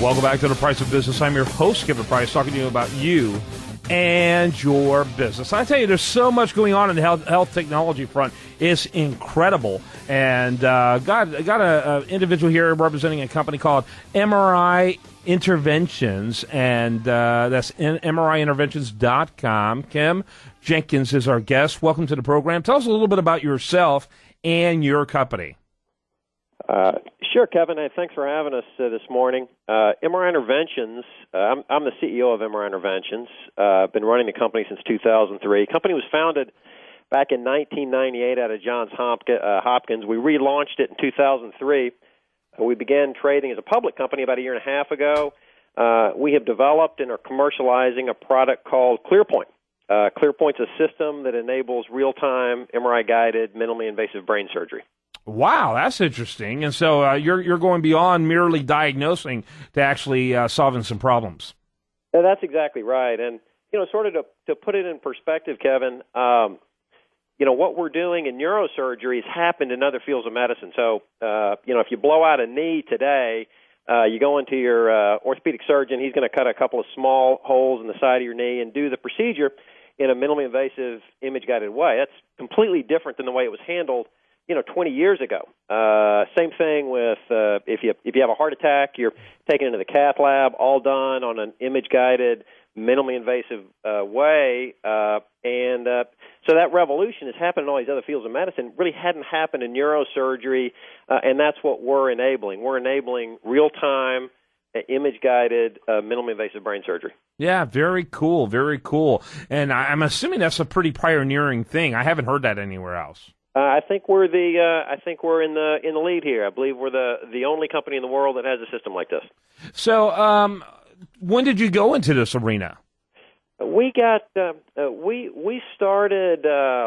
Welcome back to The Price of Business. I'm your host, Kevin Price, talking to you about you and your business. I tell you, there's so much going on in the health technology front. It's incredible. And got an individual here representing a company called MRI Interventions, and that's MRIinterventions.com. Kim Jenkins is our guest. Welcome to the program. Tell us a little bit about yourself and your company. Sure, Kevin. Thanks for having us this morning. MRI Interventions, I'm the CEO of MRI Interventions. I've been running the company since 2003. The company was founded back in 1998 out of Johns Hopkins. We relaunched it in 2003. We began trading as a public company about a year and a half ago. We have developed and are commercializing a product called ClearPoint. ClearPoint's a system that enables real-time MRI-guided, minimally invasive brain surgery. Wow, that's interesting. And so you're going beyond merely diagnosing to actually solving some problems. Yeah, that's exactly right. And, sort of to put it in perspective, Kevin, what we're doing in neurosurgery has happened in other fields of medicine. So, if you blow out a knee today, you go into your orthopedic surgeon, he's going to cut a couple of small holes in the side of your knee and do the procedure in a minimally invasive, image-guided way. That's completely different than the way it was handled 20 years ago. Same thing with if you have a heart attack, you're taken into the cath lab, all done on an image-guided, minimally invasive way. So that revolution has happened in all these other fields of medicine. Really hadn't happened in neurosurgery, and that's what we're enabling. We're enabling real-time, image-guided, minimally invasive brain surgery. Yeah, very cool, very cool. And I'm assuming that's a pretty pioneering thing. I haven't heard that anywhere else. I think we're in the lead here. I believe we're the only company in the world that has a system like this. So, when did you go into this arena? We started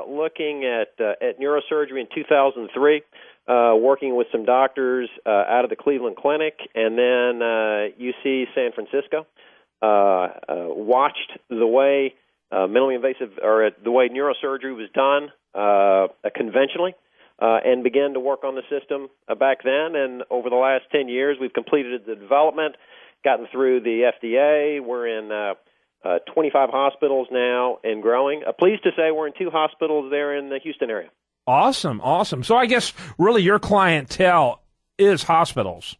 looking at neurosurgery in 2003, working with some doctors out of the Cleveland Clinic, and then UC San Francisco. Watched the way minimally invasive or the way neurosurgery was done conventionally, and began to work on the system back then. And over the last 10 years, we've completed the development, gotten through the FDA. We're in 25 hospitals now and growing. Pleased to say we're in 2 hospitals there in the Houston area. Awesome. So I guess really your clientele is hospitals.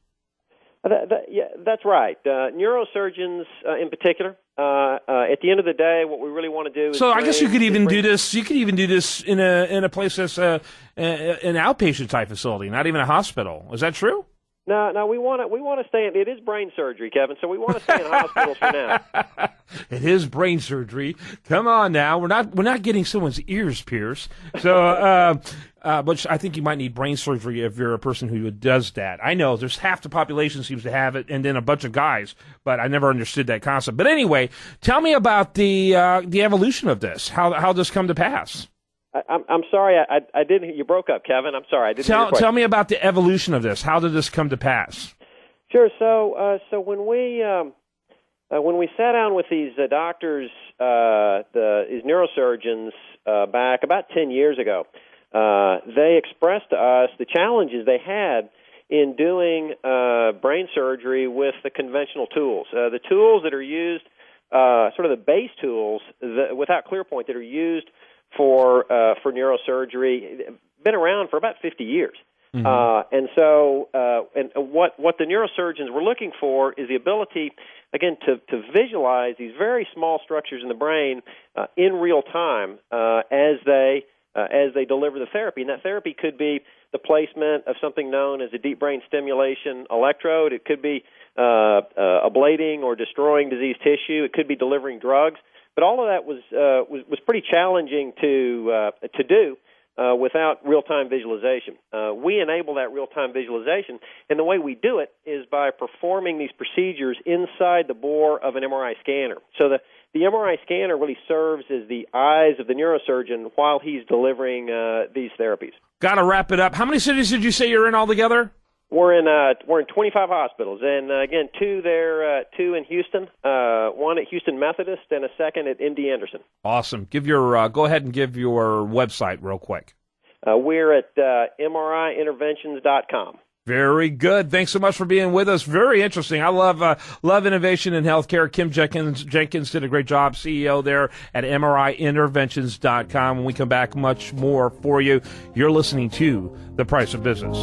Yeah, that's right. Neurosurgeons in particular. At the end of the day, what we really want to do is. So I guess you could even do this. You could even do this in a place that's an outpatient type facility, not even a hospital. Is that true? No, we want to stay in. It is brain surgery, Kevin. So we want to stay in hospitals for now. It is brain surgery. Come on now, we're not getting someone's ears pierced. So, but I think you might need brain surgery if you're a person who does that. I know there's half the population seems to have it, and then a bunch of guys. But I never understood that concept. But anyway, tell me about the evolution of this. How this come to pass? I'm sorry, I didn't. You broke up, Kevin. I'm sorry, I didn't hear your question. Tell me about the evolution of this. How did this come to pass? Sure. So when we sat down with these doctors, these neurosurgeons back about 10 years ago, they expressed to us the challenges they had in doing brain surgery with the conventional tools. The tools that are used, sort of the base tools without ClearPoint that are used for neurosurgery, been around for about 50 years. Mm-hmm. And what the neurosurgeons were looking for is the ability, again, to visualize these very small structures in the brain in real time as they deliver the therapy. And that therapy could be the placement of something known as a deep brain stimulation electrode. It could be ablating or destroying diseased tissue. It could be delivering drugs. But all of that was pretty challenging to do without real-time visualization. We enable that real-time visualization, and the way we do it is by performing these procedures inside the bore of an MRI scanner. So the MRI scanner really serves as the eyes of the neurosurgeon while he's delivering these therapies. Got to wrap it up. How many cities did you say you're in altogether? We're in 25 hospitals, and again, 2 in Houston, 1 at Houston Methodist, and a second at MD Anderson. Awesome. Give your go ahead and give your website real quick. We're at MRIinterventions.com. Very good. Thanks so much for being with us. Very interesting. I love innovation in healthcare. Kim Jenkins did a great job, CEO there at MRIinterventions.com. When we come back, much more for you. You're listening to The Price of Business.